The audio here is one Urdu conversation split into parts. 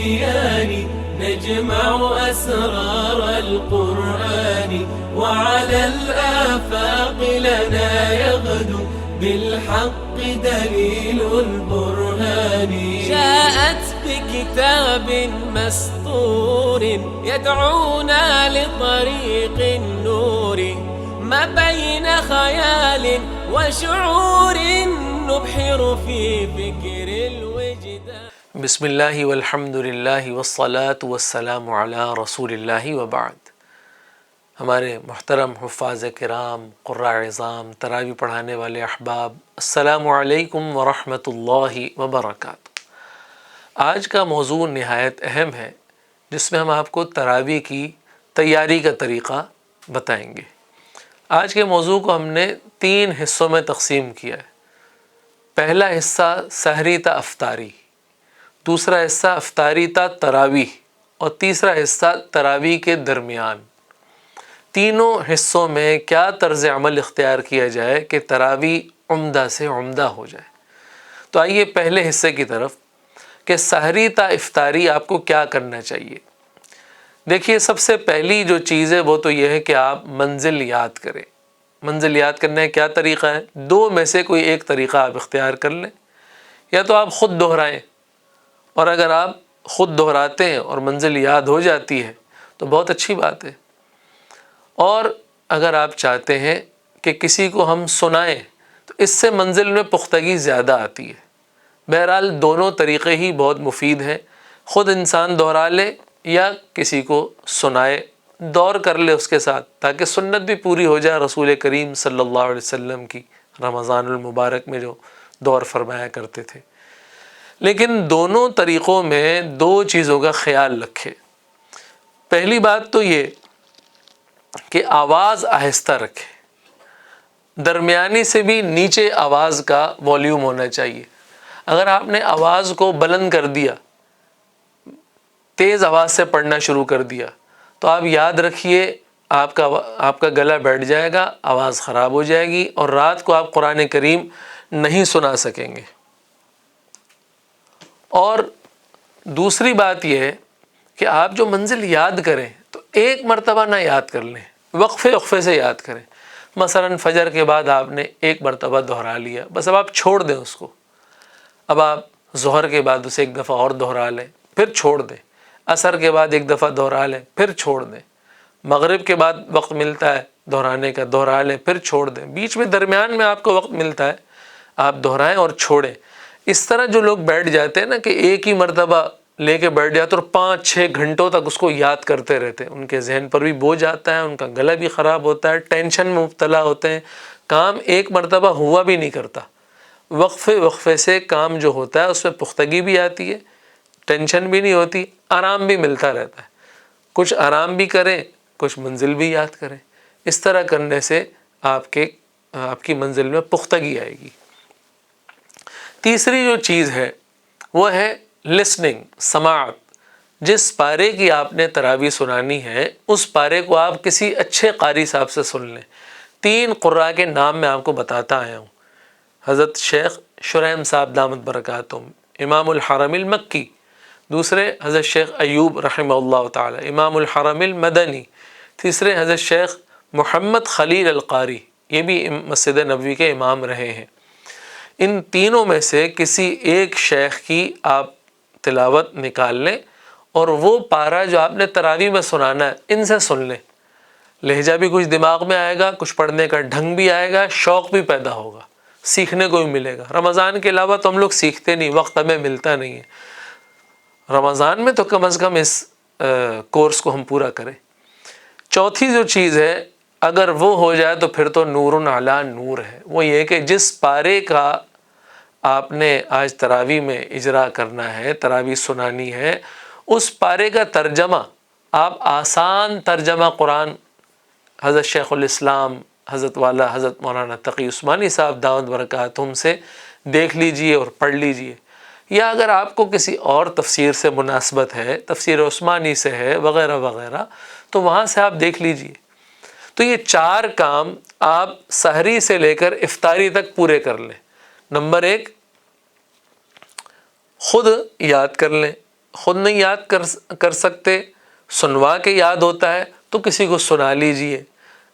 البنيان نجمع أسرار القرآن وعلى الآفاق لنا يغدو بالحق دليل البرهان. جاءت بكتاب مسطور يدعونا لطريق النور ما بين خيال وشعور نبحر في فكر الوجدان. بسم اللہ والحمد للہ والصلاة والسلام علی رسول اللہ وبعد. ہمارے محترم حفاظ کرام، قراء عظام، تراویح پڑھانے والے احباب، السلام علیکم ورحمۃ اللہ وبرکاتہ. آج کا موضوع نہایت اہم ہے، جس میں ہم آپ کو تراویح کی تیاری کا طریقہ بتائیں گے. آج کے موضوع کو ہم نے 3 حصوں میں تقسیم کیا ہے. پہلا حصہ سحری تا افطاری، دوسرا حصہ افطاری تا تراویح، اور تیسرا حصہ تراویح کے درمیان. تینوں حصوں میں کیا طرز عمل اختیار کیا جائے کہ تراویح عمدہ سے عمدہ ہو جائے. تو آئیے پہلے حصے کی طرف کہ سحری تا افطاری آپ کو کیا کرنا چاہیے. دیکھیے، سب سے پہلی جو چیز ہے وہ تو یہ ہے کہ آپ منزل یاد کریں. منزل یاد کرنے کا کیا طریقہ ہے؟ 2 میں سے کوئی ایک طریقہ آپ اختیار کر لیں. یا تو آپ خود دہرائیں، اور اگر آپ خود دہراتے ہیں اور منزل یاد ہو جاتی ہے تو بہت اچھی بات ہے. اور اگر آپ چاہتے ہیں کہ کسی کو ہم سنائیں تو اس سے منزل میں پختگی زیادہ آتی ہے. بہرحال دونوں طریقے ہی بہت مفید ہیں. خود انسان دہرا لے یا کسی کو سنائے، دور کر لے اس کے ساتھ، تاکہ سنت بھی پوری ہو جائے رسول کریم صلی اللہ علیہ وسلم کی رمضان المبارک میں جو دور فرمایا کرتے تھے. لیکن دونوں طریقوں میں 2 چیزوں کا خیال رکھے. پہلی بات تو یہ کہ آواز آہستہ رکھے. درمیانی سے بھی نیچے آواز کا والیوم ہونا چاہیے. اگر آپ نے آواز کو بلند کر دیا، تیز آواز سے پڑھنا شروع کر دیا، تو آپ یاد رکھیے آپ کا گلا بیٹھ جائے گا، آواز خراب ہو جائے گی، اور رات کو آپ قرآن کریم نہیں سنا سکیں گے. اور دوسری بات یہ ہے کہ آپ جو منزل یاد کریں تو ایک مرتبہ نہ یاد کر لیں، وقفے سے یاد کریں. مثلا فجر کے بعد آپ نے ایک مرتبہ دہرا لیا، بس اب آپ چھوڑ دیں اس کو. اب آپ ظہر کے بعد اسے ایک دفعہ اور دہرا لیں، پھر چھوڑ دیں. عصر کے بعد ایک دفعہ دہرا لیں، پھر چھوڑ دیں. مغرب کے بعد وقت ملتا ہے دہرانے کا، دہرا لیں، پھر چھوڑ دیں. بیچ میں درمیان میں آپ کو وقت ملتا ہے، آپ دہرائیں اور چھوڑیں. اس طرح جو لوگ بیٹھ جاتے ہیں نا کہ ایک ہی مرتبہ لے کے بیٹھ جاتے اور 5-6 گھنٹوں تک اس کو یاد کرتے رہتے ہیں، ان کے ذہن پر بھی بوجھ آتا ہے، ان کا گلا بھی خراب ہوتا ہے، ٹینشن میں مبتلا ہوتے ہیں، کام ایک مرتبہ ہوا بھی نہیں کرتا. وقفے سے کام جو ہوتا ہے اس میں پختگی بھی آتی ہے، ٹینشن بھی نہیں ہوتی، آرام بھی ملتا رہتا ہے. کچھ آرام بھی کریں، کچھ منزل بھی یاد کریں. اس طرح کرنے سے آپ کی منزل میں پختگی آئے گی. تیسری جو چیز ہے وہ ہے لسننگ، سماعت. جس پارے کی آپ نے تراویح سنانی ہے اس پارے کو آپ کسی اچھے قاری صاحب سے سن لیں. 3 قراء کے نام میں آپ کو بتاتا آیا ہوں. حضرت شیخ شریم صاحب دامت برکاتہم، امام الحرم المکی. دوسرے حضرت شیخ ایوب رحمہ اللہ تعالی، امام الحرم المدنی. تیسرے حضرت شیخ محمد خلیل القاری، یہ بھی مسجد نبوی کے امام رہے ہیں. ان تینوں میں سے کسی ایک شیخ کی آپ تلاوت نکال لیں اور وہ پارہ جو آپ نے تراویح میں سنانا ہے ان سے سن لیں. لہجہ بھی کچھ دماغ میں آئے گا، کچھ پڑھنے کا ڈھنگ بھی آئے گا، شوق بھی پیدا ہوگا، سیکھنے کو بھی ملے گا. رمضان کے علاوہ تو ہم لوگ سیکھتے نہیں، وقت ہمیں ملتا نہیں ہے. رمضان میں تو کم از کم اس کورس کو ہم پورا کریں. چوتھی جو چیز ہے، اگر وہ ہو جائے تو پھر تو نور علی نور ہے. وہ یہ کہ جس پارے کا آپ نے آج تراویح میں اجرا کرنا ہے، تراویح سنانی ہے، اس پارے کا ترجمہ آپ آسان ترجمہ قرآن حضرت شیخ الاسلام حضرت والا حضرت مولانا تقی عثمانی صاحب دامت برکاتہم سے دیکھ لیجئے اور پڑھ لیجئے. یا اگر آپ کو کسی اور تفسیر سے مناسبت ہے، تفسیر عثمانی سے ہے وغیرہ وغیرہ، تو وہاں سے آپ دیکھ لیجئے. تو یہ 4 کام آپ سحری سے لے کر افطاری تک پورے کر لیں. نمبر 1، خود یاد کر لیں. خود نہیں یاد کر سکتے، سنوا کے یاد ہوتا ہے تو کسی کو سنا لیجئے۔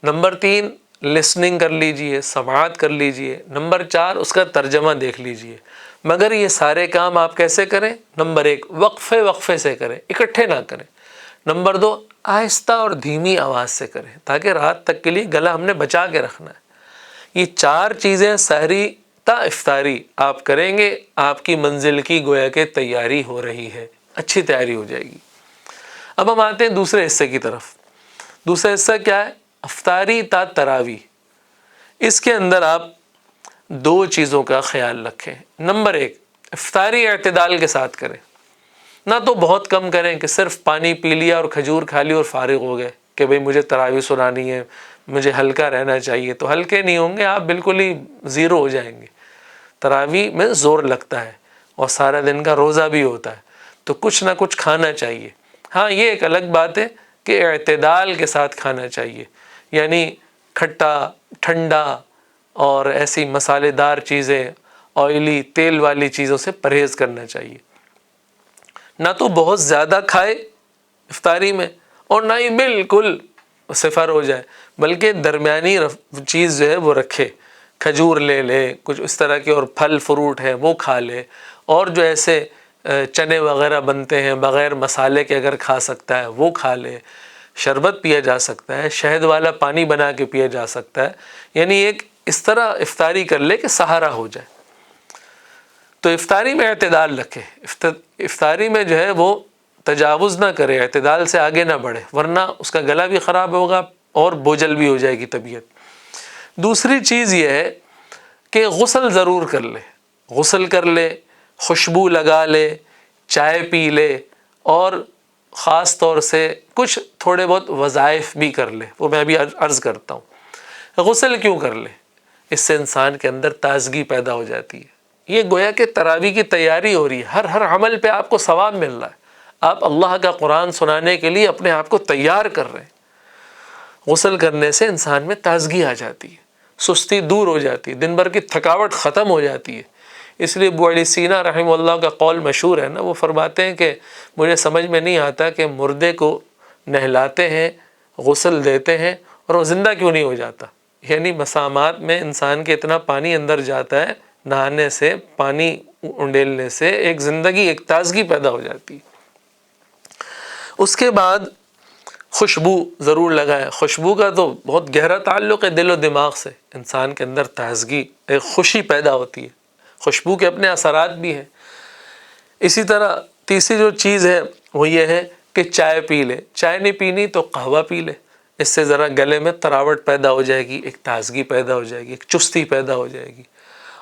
نمبر 3 لسننگ کر لیجئے، سماعت کر لیجئے۔ نمبر 4 اس کا ترجمہ دیکھ لیجئے۔ مگر یہ سارے کام آپ کیسے کریں؟ نمبر 1 وقفے سے کریں، اکٹھے نہ کریں۔ نمبر 2 آہستہ اور دھیمی آواز سے کریں تاکہ رات تک کے لیے گلا ہم نے بچا کے رکھنا ہے۔ یہ 4 چیزیں سحری تا افطاری آپ کریں گے، آپ کی منزل کی گویا کہ تیاری ہو رہی ہے، اچھی تیاری ہو جائے گی۔ اب ہم آتے ہیں دوسرے حصے کی طرف۔ دوسرا حصہ کیا ہے؟ افطاری تا تراویح۔ اس کے اندر آپ 2 چیزوں کا خیال رکھیں۔ نمبر 1 افطاری اعتدال کے ساتھ کریں، نہ تو بہت کم کریں کہ صرف پانی پی لیا اور کھجور کھا لی اور فارغ ہو گئے کہ بھئی مجھے تراویح سنانی ہے، مجھے ہلکا رہنا چاہیے، تو ہلکے نہیں ہوں گے آپ، بالکل ہی زیرو ہو جائیں گے۔ تراویح میں زور لگتا ہے اور سارا دن کا روزہ بھی ہوتا ہے، تو کچھ نہ کچھ کھانا چاہیے۔ ہاں یہ ایک الگ بات ہے کہ اعتدال کے ساتھ کھانا چاہیے، یعنی کھٹا، ٹھنڈا اور ایسی مسالے دار چیزیں، آئلی تیل والی چیزوں سے پرہیز کرنا چاہیے۔ نہ تو بہت زیادہ کھائے افطاری میں اور نہ ہی بالکل صفر ہو جائے، بلکہ درمیانی چیز جو ہے وہ رکھے۔ کھجور لے لے، کچھ اس طرح کے اور پھل فروٹ ہیں وہ کھا لے، اور جو ایسے چنے وغیرہ بنتے ہیں بغیر مسالے کے اگر کھا سکتا ہے وہ کھا لے۔ شربت پیا جا سکتا ہے، شہد والا پانی بنا کے پیا جا سکتا ہے، یعنی ایک اس طرح افطاری کر لے کہ سہارا ہو جائے۔ تو افطاری میں اعتدال رکھے، افطاری میں جو ہے وہ تجاوز نہ کرے، اعتدال سے آگے نہ بڑھے، ورنہ اس کا گلا بھی خراب ہوگا اور بوجھل بھی ہو جائے گی طبیعت۔ دوسری چیز یہ ہے کہ غسل ضرور کر لے، غسل کر لے، خوشبو لگا لے، چائے پی لے، اور خاص طور سے کچھ تھوڑے بہت وظائف بھی کر لے، وہ میں ابھی عرض کرتا ہوں۔ غسل کیوں کر لے؟ اس سے انسان کے اندر تازگی پیدا ہو جاتی ہے۔ یہ گویا کہ تراویح کی تیاری ہو رہی ہے، ہر عمل پہ آپ کو ثواب مل رہا ہے، آپ اللہ کا قرآن سنانے کے لیے اپنے آپ کو تیار کر رہے ہیں۔ غسل کرنے سے انسان میں تازگی آ جاتی ہے، سستی دور ہو جاتی ہے، دن بھر کی تھکاوٹ ختم ہو جاتی ہے۔ اس لیے ابو علی سینا رحمہ اللہ کا قول مشہور ہے نا، وہ فرماتے ہیں کہ مجھے سمجھ میں نہیں آتا کہ مردے کو نہلاتے ہیں، غسل دیتے ہیں اور وہ زندہ کیوں نہیں ہو جاتا۔ یعنی مسامات میں انسان کے اتنا پانی اندر جاتا ہے، نہانے سے، پانی انڈیلنے سے ایک زندگی، ایک تازگی پیدا ہو جاتی ہے۔ اس کے بعد خوشبو ضرور لگائیں۔ خوشبو کا تو بہت گہرا تعلق ہے دل و دماغ سے، انسان کے اندر تازگی، ایک خوشی پیدا ہوتی ہے، خوشبو کے اپنے اثرات بھی ہیں۔ اسی طرح تیسری جو چیز ہے وہ یہ ہے کہ چائے پی لے، چائے نہیں پینی تو قہوہ پی لے، اس سے ذرا گلے میں تراوٹ پیدا ہو جائے گی، ایک تازگی پیدا ہو جائے گی، ایک چستی پیدا ہو جائے گی۔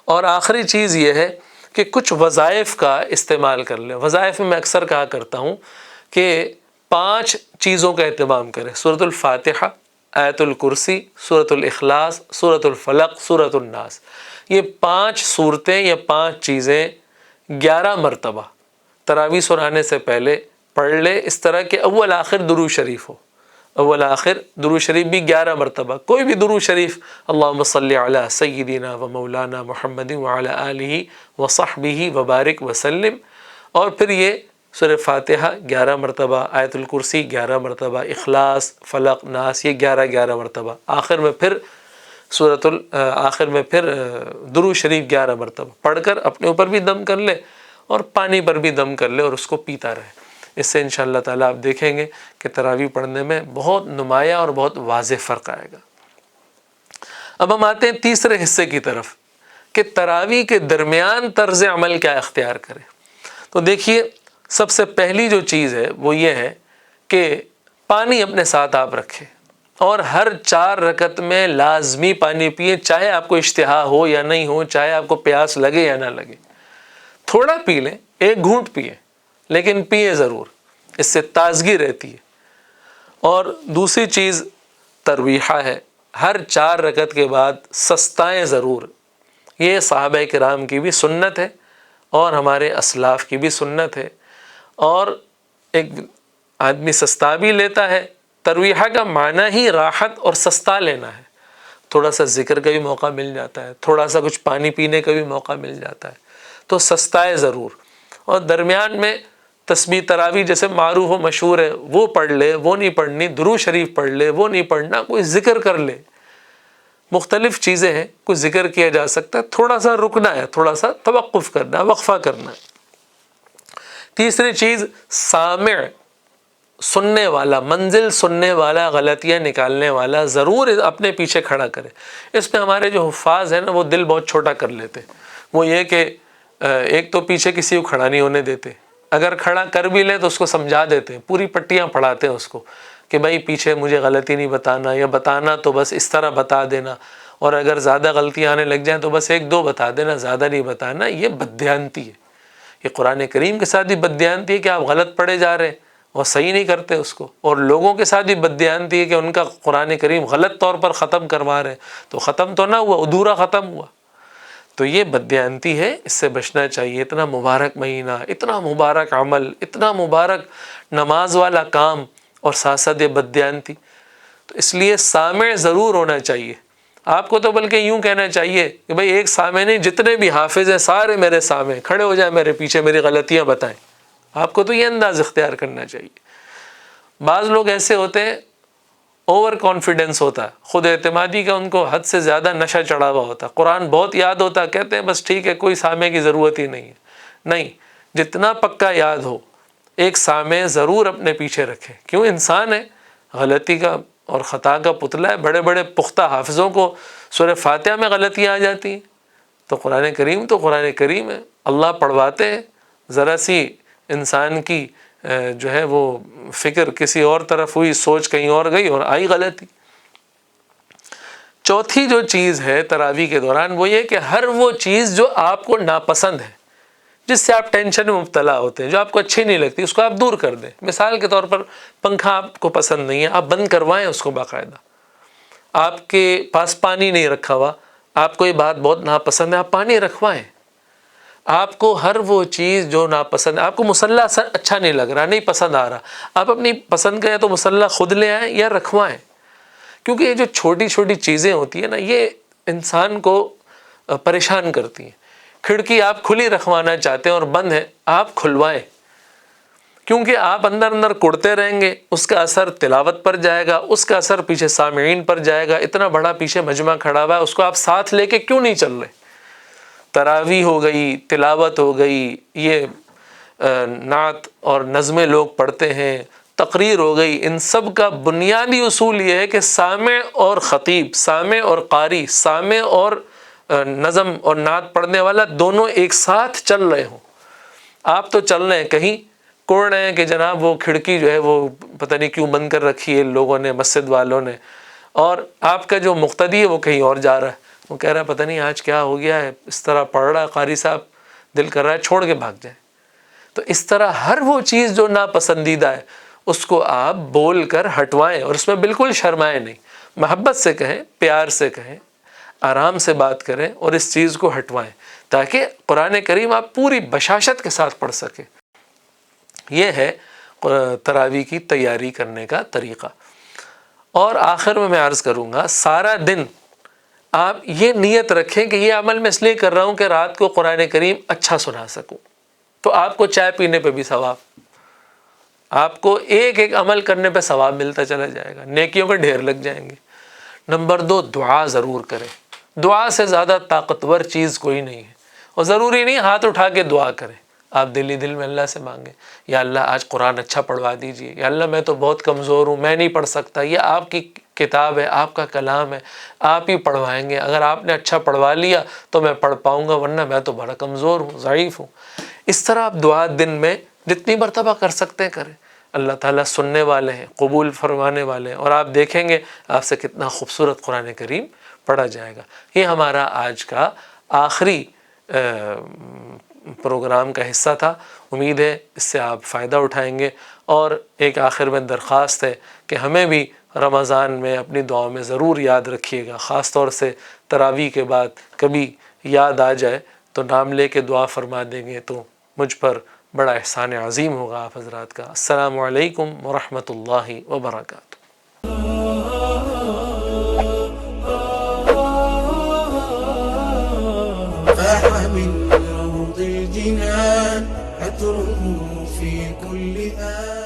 اور آخری چیز یہ ہے کہ کچھ وظائف کا استعمال کر لیں۔ وظائف میں اکثر کہا کرتا ہوں کہ 5 چیزوں کا اہتمام کریں: سورۃ الفاتحہ، آیت الکرسی، سورۃ الاخلاص، سورۃ الفلق، سورۃ الناس۔ یہ 5 صورتیں یا 5 چیزیں 11 مرتبہ تراویح سنانے سے پہلے پڑھ لے، اس طرح کہ اول آخر درود شریف ہو، اول آخر درود شریف بھی 11 مرتبہ، کوئی بھی درود شریف، اللہم صلی علی سیدنا و مولانا محمد وعلی آلہ وصحبہ وبارک وسلم، اور پھر یہ سورہ فاتحہ 11 مرتبہ، آیت الکرسی 11 مرتبہ، اخلاص، فلق، ناس، یہ 11 مرتبہ، آخر میں پھر درود شریف 11 مرتبہ پڑھ کر اپنے اوپر بھی دم کر لے اور پانی پر بھی دم کر لے اور اس کو پیتا رہے۔ اس سے انشاءاللہ تعالیٰ آپ دیکھیں گے کہ تراویح پڑھنے میں بہت نمایاں اور بہت واضح فرق آئے گا۔ اب ہم آتے ہیں تیسرے حصے کی طرف کہ تراویح کے درمیان طرز عمل کیا اختیار کریں۔ تو دیکھیے، سب سے پہلی جو چیز ہے وہ یہ ہے کہ پانی اپنے ساتھ آپ رکھیں اور ہر 4 رکعت میں لازمی پانی پئیں، چاہے آپ کو اشتہا ہو یا نہیں ہو، چاہے آپ کو پیاس لگے یا نہ لگے، تھوڑا پی لیں، 1 گھونٹ پئیں، لیکن پئیں ضرور، اس سے تازگی رہتی ہے۔ اور دوسری چیز ترویحہ ہے، ہر 4 رکعت کے بعد سستائیں ضرور۔ یہ صحابہ کرام کی بھی سنت ہے اور ہمارے اسلاف کی بھی سنت ہے، اور ایک آدمی سستا بھی لیتا ہے۔ ترویحہ کا معنی ہی راحت اور سستا لینا ہے، تھوڑا سا ذکر کا بھی موقع مل جاتا ہے، تھوڑا سا کچھ پانی پینے کا بھی موقع مل جاتا ہے، تو سستائے ضرور۔ اور درمیان میں تسبیح تراویح جیسے معروف و مشہور ہے وہ پڑھ لے، وہ نہیں پڑھنی، درود شریف پڑھ لے وہ نہیں پڑھنا، کوئی ذکر کر لے، مختلف چیزیں ہیں، کوئی ذکر کیا جا سکتا ہے، تھوڑا سا رکنا ہے، تھوڑا سا توقف کرنا ہے، وقفہ کرنا ہے۔ تیسری چیز سامع، سننے والا، منزل سننے والا، غلطیاں نکالنے والا ضرور اپنے پیچھے کھڑا کرے۔ اس میں ہمارے جو حفاظ ہیں نا وہ دل بہت چھوٹا کر لیتے، وہ یہ کہ ایک تو پیچھے کسی کو کھڑا نہیں ہونے دیتے، اگر کھڑا کر بھی لیں تو اس کو سمجھا دیتے ہیں، پوری پٹیاں پڑھاتے ہیں اس کو کہ بھائی پیچھے مجھے غلطی نہیں بتانا، یا بتانا تو بس اس طرح بتا دینا، اور اگر زیادہ غلطیاں آنے لگ جائیں تو بس ایک دو بتا دینا، زیادہ نہیں بتانا۔ یہ بددیانتی ہے، یہ قرآن کریم کے ساتھ بھی بددیانتی ہے کہ آپ غلط پڑھے جا رہے ہیں اور صحیح نہیں کرتے اس کو، اور لوگوں کے ساتھ بھی بددیانتی ہے کہ ان کا قرآن کریم غلط طور پر ختم کروا رہے ہیں، تو ختم تو نہ ہوا، ادھورا ختم ہوا۔ تو یہ بددیانتی ہے، اس سے بچنا چاہیے۔ اتنا مبارک مہینہ، اتنا مبارک عمل، اتنا مبارک نماز والا کام، اور ساتھ ساتھ یہ بددیانتی۔ تو اس لیے سامع ضرور ہونا چاہیے۔ آپ کو تو بلکہ یوں کہنا چاہیے کہ بھئی ایک سامع نہیں، جتنے بھی حافظ ہیں سارے میرے سامنے کھڑے ہو جائیں، میرے پیچھے میری غلطیاں بتائیں۔ آپ کو تو یہ انداز اختیار کرنا چاہیے۔ بعض لوگ ایسے ہوتے ہیں، اوور کانفیڈنس ہوتا ہے، خود اعتمادی کا ان کو حد سے زیادہ نشہ چڑھا ہوا ہوتا ہے، قرآن بہت یاد ہوتا ہے، کہتے ہیں بس ٹھیک ہے کوئی سامع کی ضرورت ہی نہیں ہے۔ نہیں، جتنا پکا یاد ہو ایک سامع ضرور اپنے پیچھے رکھے، کیوں؟ انسان ہے، غلطی کا اور خطا کا پتلا ہے۔ بڑے بڑے پختہ حافظوں کو سورہ فاتحہ میں غلطیاں آ جاتی ہیں، تو قرآن کریم ہے، اللہ پڑھواتے ہیں، ذرا سی انسان کی جو ہے وہ فکر کسی اور طرف ہوئی، سوچ کہیں اور گئی اور آئی غلطی۔ چوتھی جو چیز ہے تراویح کے دوران وہ یہ کہ ہر وہ چیز جو آپ کو ناپسند ہے، جس سے آپ ٹینشن میں مبتلا ہوتے ہیں، جو آپ کو اچھی نہیں لگتی، اس کو آپ دور کر دیں۔ مثال کے طور پر پنکھا آپ کو پسند نہیں ہے، آپ بند کروائیں اس کو باقاعدہ۔ آپ کے پاس پانی نہیں رکھا ہوا، آپ کو یہ بات بہت ناپسند ہے، آپ پانی رکھوائیں۔ آپ کو ہر وہ چیز جو ناپسند ہے، آپ کو مصلی اچھا نہیں لگ رہا، نہیں پسند آ رہا، آپ اپنی پسند کا یا تو مصلی خود لے آئیں یا رکھوائیں۔ کیونکہ یہ جو چھوٹی چھوٹی چیزیں ہوتی ہیں نا، یہ انسان کو پریشان کرتی ہیں۔ کھڑکی آپ کھلی رکھوانا چاہتے ہیں اور بند ہے، آپ کھلوائیں، کیونکہ آپ اندر اندر کڑتے رہیں گے، اس کا اثر تلاوت پر جائے گا، اس کا اثر پیچھے سامعین پر جائے گا۔ اتنا بڑا پیچھے مجمع کھڑا ہوا ہے، اس کو آپ ساتھ لے کے کیوں نہیں چل رہے؟ تراویح ہو گئی، تلاوت ہو گئی، یہ نعت اور نظمیں لوگ پڑھتے ہیں، تقریر ہو گئی، ان سب کا بنیادی اصول یہ ہے کہ سامع اور خطیب، سامع اور قاری، سامع اور نظم اور نعت پڑھنے والا دونوں ایک ساتھ چل رہے ہوں۔ آپ تو چل رہے ہیں، کہیں کوڑ رہے ہیں کہ جناب وہ کھڑکی جو ہے وہ پتہ نہیں کیوں بند کر رکھی ہے لوگوں نے، مسجد والوں نے، اور آپ کا جو مقتدی ہے وہ کہیں اور جا رہا ہے، وہ کہہ رہا ہے پتہ نہیں آج کیا ہو گیا ہے، اس طرح پڑھ رہا ہے قاری صاحب، دل کر رہا ہے چھوڑ کے بھاگ جائیں۔ تو اس طرح ہر وہ چیز جو ناپسندیدہ ہے اس کو آپ بول کر ہٹوائیں، اور اس میں بالکل شرمائیں نہیں، محبت سے کہیں، پیار سے کہیں، آرام سے بات کریں اور اس چیز کو ہٹوائیں، تاکہ قرآن کریم آپ پوری بشاشت کے ساتھ پڑھ سکیں۔ یہ ہے تراویح کی تیاری کرنے کا طریقہ۔ اور آخر میں عرض کروں گا، سارا دن آپ یہ نیت رکھیں کہ یہ عمل میں اس لیے کر رہا ہوں کہ رات کو قرآن کریم اچھا سنا سکوں، تو آپ کو چائے پینے پہ بھی ثواب، آپ کو ایک ایک عمل کرنے پہ ثواب ملتا چلا جائے گا، نیکیوں کے ڈھیر لگ جائیں گے۔ نمبر 2، دعا ضرور کریں۔ دعا سے زیادہ طاقتور چیز کوئی نہیں ہے، اور ضروری نہیں ہاتھ اٹھا کے دعا کریں، آپ دل ہی دل میں اللہ سے مانگیں، یا اللہ آج قرآن اچھا پڑھوا دیجئے، یا اللہ میں تو بہت کمزور ہوں، میں نہیں پڑھ سکتا، یہ آپ کی کتاب ہے، آپ کا کلام ہے، آپ ہی پڑھوائیں گے، اگر آپ نے اچھا پڑھوا لیا تو میں پڑھ پاؤں گا، ورنہ میں تو بڑا کمزور ہوں، ضعیف ہوں۔ اس طرح آپ دعا دن میں جتنی مرتبہ کر سکتے ہیں کریں، اللہ تعالیٰ سننے والے ہیں، قبول فرمانے والے ہیں، اور آپ دیکھیں گے آپ سے کتنا خوبصورت قرآن کریم پڑھا جائے گا۔ یہ ہمارا آج کا آخری پروگرام کا حصہ تھا، امید ہے اس سے آپ فائدہ اٹھائیں گے۔ اور ایک آخر میں درخواست ہے کہ ہمیں بھی رمضان میں اپنی دعاؤں میں ضرور یاد رکھیے گا، خاص طور سے تراویح کے بعد کبھی یاد آ جائے تو نام لے کے دعا فرما دیں گے تو مجھ پر بڑا احسان عظیم ہوگا آپ حضرات کا۔ السلام علیکم ورحمۃ اللہ وبرکاتہ۔ فاح من روض الجنان عطره في كل آن.